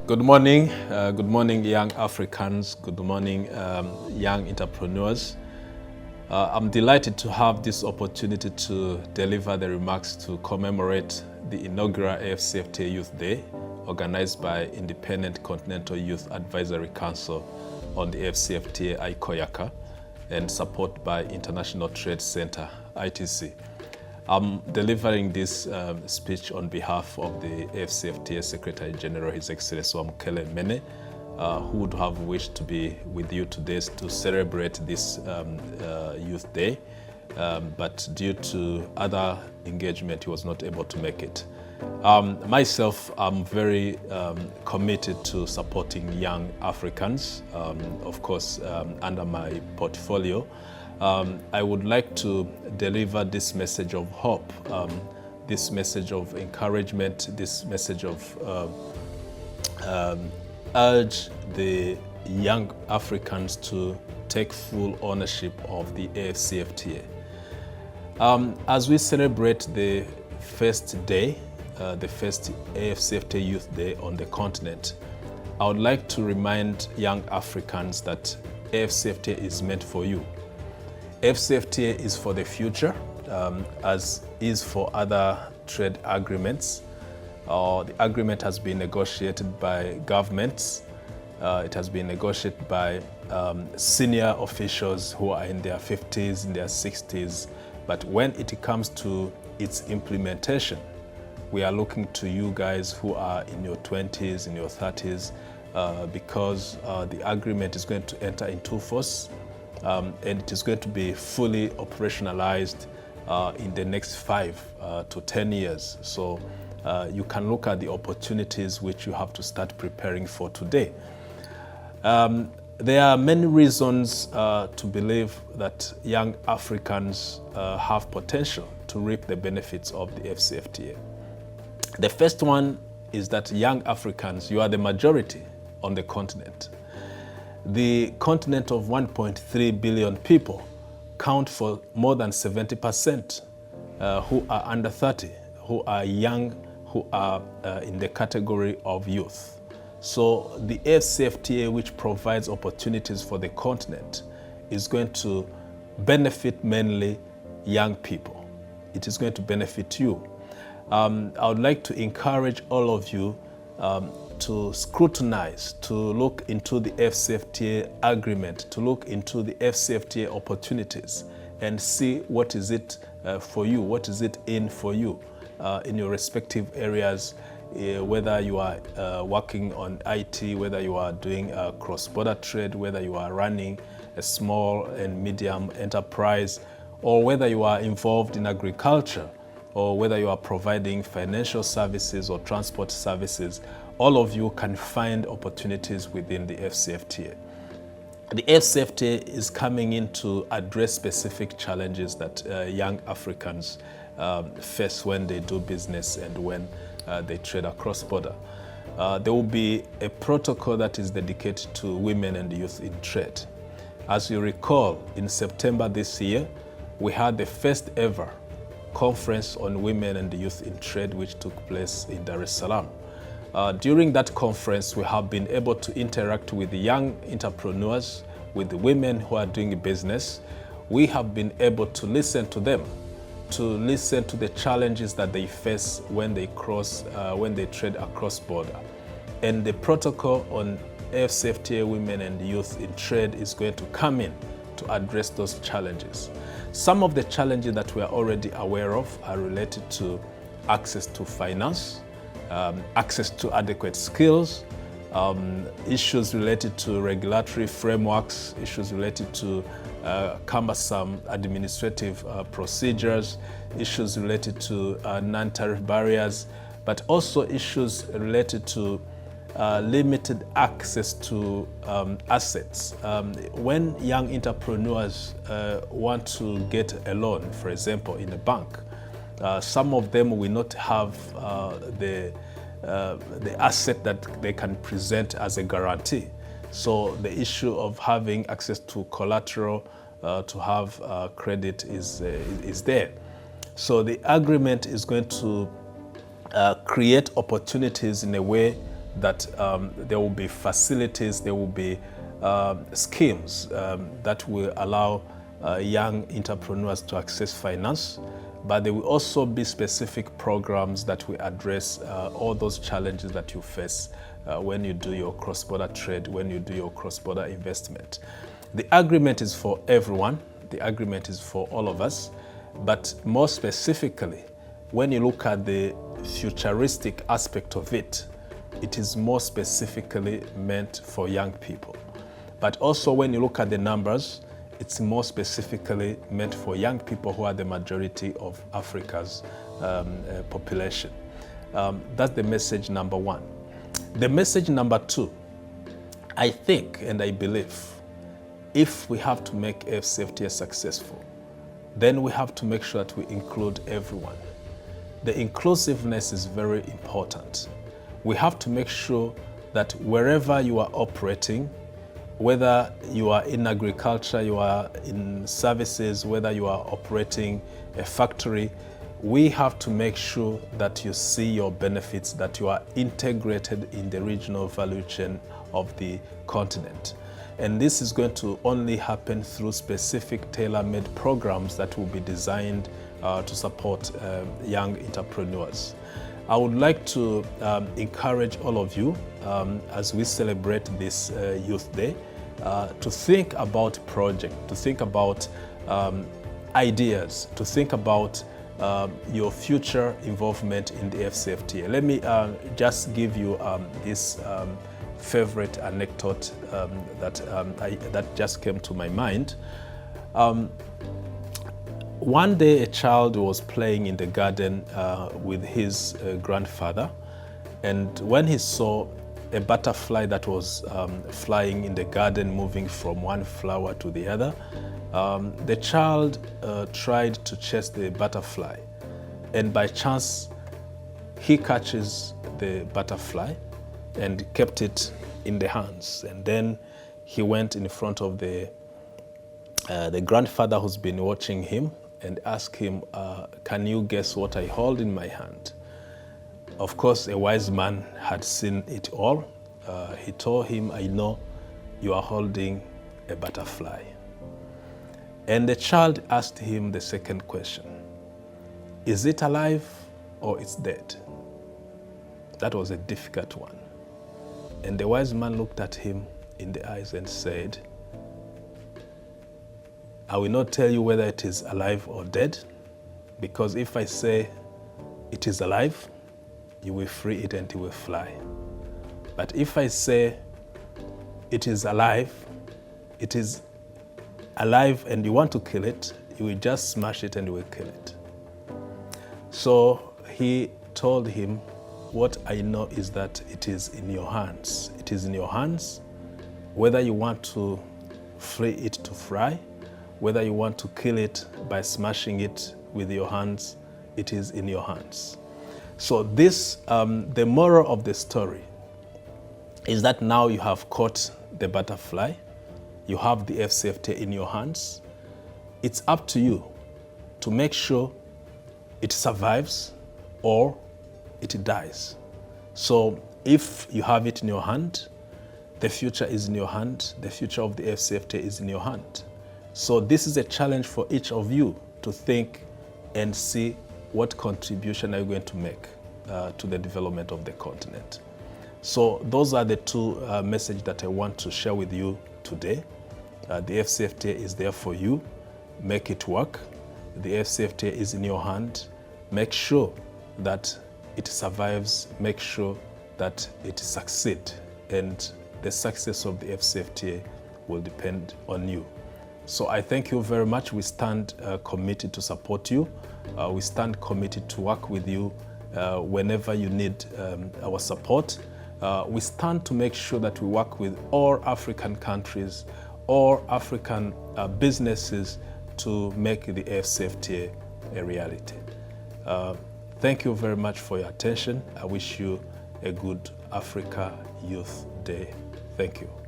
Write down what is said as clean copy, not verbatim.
Good morning. Good morning, young Africans. Good morning, young entrepreneurs. I'm delighted to have this opportunity to deliver the remarks to commemorate the inaugural AfCFTA Youth Day, organized by Independent Continental Youth Advisory Council on the AfCFTA ICOYACA and support by International Trade Center, ITC. I'm delivering this speech on behalf of the AfCFTA Secretary General, His Excellency Wamukele Mene, who would have wished to be with you today to celebrate this Youth Day, but due to other engagement, he was not able to make it. Myself, I'm very committed to supporting young Africans, of course, under my portfolio. I would like to deliver this message of hope, this message of encouragement, this message of urge the young Africans to take full ownership of the AfCFTA. As we celebrate the first day, the first AfCFTA Youth Day on the continent, I would like to remind young Africans that AfCFTA is meant for you. AfCFTA is for the future, as is for other trade agreements. The agreement has been negotiated by governments. It has been negotiated by senior officials who are in their 50s, in their 60s. But when it comes to its implementation, we are looking to you guys who are in your 20s, in your 30s, because the agreement is going to enter into force. And it is going to be fully operationalized in the next 5 to 10 years. So you can look at the opportunities which you have to start preparing for today. There are many reasons to believe that young Africans have potential to reap the benefits of the AfCFTA. The first one is that young Africans, you are the majority on the continent. The continent of 1.3 billion people count for more than 70% who are under 30, who are young, who are in the category of youth. So the AfCFTA, which provides opportunities for the continent, is going to benefit mainly young people. It is going to benefit you. I would like to encourage all of you to scrutinize, to look into the AfCFTA agreement, to look into the AfCFTA opportunities and see what is it for you, what is it in for you in your respective areas, whether you are working on IT, whether you are doing cross-border trade, whether you are running a small and medium enterprise, or whether you are involved in agriculture, or whether you are providing financial services or transport services. All of you can find opportunities within the AfCFTA. The AfCFTA is coming in to address specific challenges that young Africans face when they do business and when they trade across border. There will be a protocol that is dedicated to women and youth in trade. As you recall, in September this year, we had the first ever conference on women and youth in trade, which took place in Dar es Salaam. During that conference, we have been able to interact with the young entrepreneurs, with the women who are doing business. We have been able to listen to them, to listen to the challenges that they face when they trade across border. And the protocol on AfCFTA women and youth in trade is going to come in to address those challenges. Some of the challenges that we are already aware of are related to access to finance, access to adequate skills, issues related to regulatory frameworks, issues related to cumbersome administrative procedures, issues related to non-tariff barriers, but also issues related to limited access to assets. When young entrepreneurs want to get a loan, for example, in a bank, some of them will not have the asset that they can present as a guarantee. So the issue of having access to collateral to have credit is there. So the agreement is going to create opportunities in a way that there will be facilities, there will be schemes that will allow young entrepreneurs to access finance, but there will also be specific programs that will address all those challenges that you face when you do your cross-border trade, when you do your cross-border investment. The agreement is for everyone. The agreement is for all of us. But more specifically, when you look at the futuristic aspect of it, it is more specifically meant for young people. But also when you look at the numbers, it's more specifically meant for young people who are the majority of Africa's population. That's the message number one. The message number two, I think and I believe, if we have to make AfCFTA successful, then we have to make sure that we include everyone. The inclusiveness is very important. We have to make sure that wherever you are operating, whether you are in agriculture, you are in services, whether you are operating a factory, we have to make sure that you see your benefits, that you are integrated in the regional value chain of the continent. And this is going to only happen through specific tailor-made programs that will be designed to support young entrepreneurs. I would like to encourage all of you as we celebrate this Youth Day to think about projects, to think about ideas, to think about your future involvement in the AfCFTA. Let me just give you this favorite anecdote that just came to my mind. One day a child was playing in the garden with his grandfather, and when he saw a butterfly that was flying in the garden, moving from one flower to the other, the child tried to chase the butterfly, and by chance he catches the butterfly and kept it in the hands. And then he went in front of the grandfather who's been watching him and asked him, can you guess what I hold in my hand? Of course, a wise man had seen it all. He told him, I know you are holding a butterfly. And the child asked him the second question, is it alive or it's dead? That was a difficult one. And the wise man looked at him in the eyes and said, I will not tell you whether it is alive or dead, because if I say it is alive, you will free it and it will fly. But if I say it is alive and you want to kill it, you will just smash it and you will kill it. So he told him, what I know is that it is in your hands. It is in your hands, whether you want to free it to fly, whether you want to kill it by smashing it with your hands, it is in your hands. So this, the moral of the story is that now you have caught the butterfly, you have the AfCFTA in your hands. It's up to you to make sure it survives or it dies. So if you have it in your hand, the future is in your hand, the future of the AfCFTA is in your hand. So this is a challenge for each of you to think and see what contribution are you going to make to the development of the continent. So those are the two messages that I want to share with you today. The AfCFTA is there for you. Make it work. The AfCFTA is in your hand. Make sure that it survives. Make sure that it succeeds. And the success of the AfCFTA will depend on you. So I thank you very much. We stand committed to support you. We stand committed to work with you whenever you need our support. We stand to make sure that we work with all African countries, all African businesses to make the AfCFTA a reality. Thank you very much for your attention. I wish you a good Africa Youth Day. Thank you.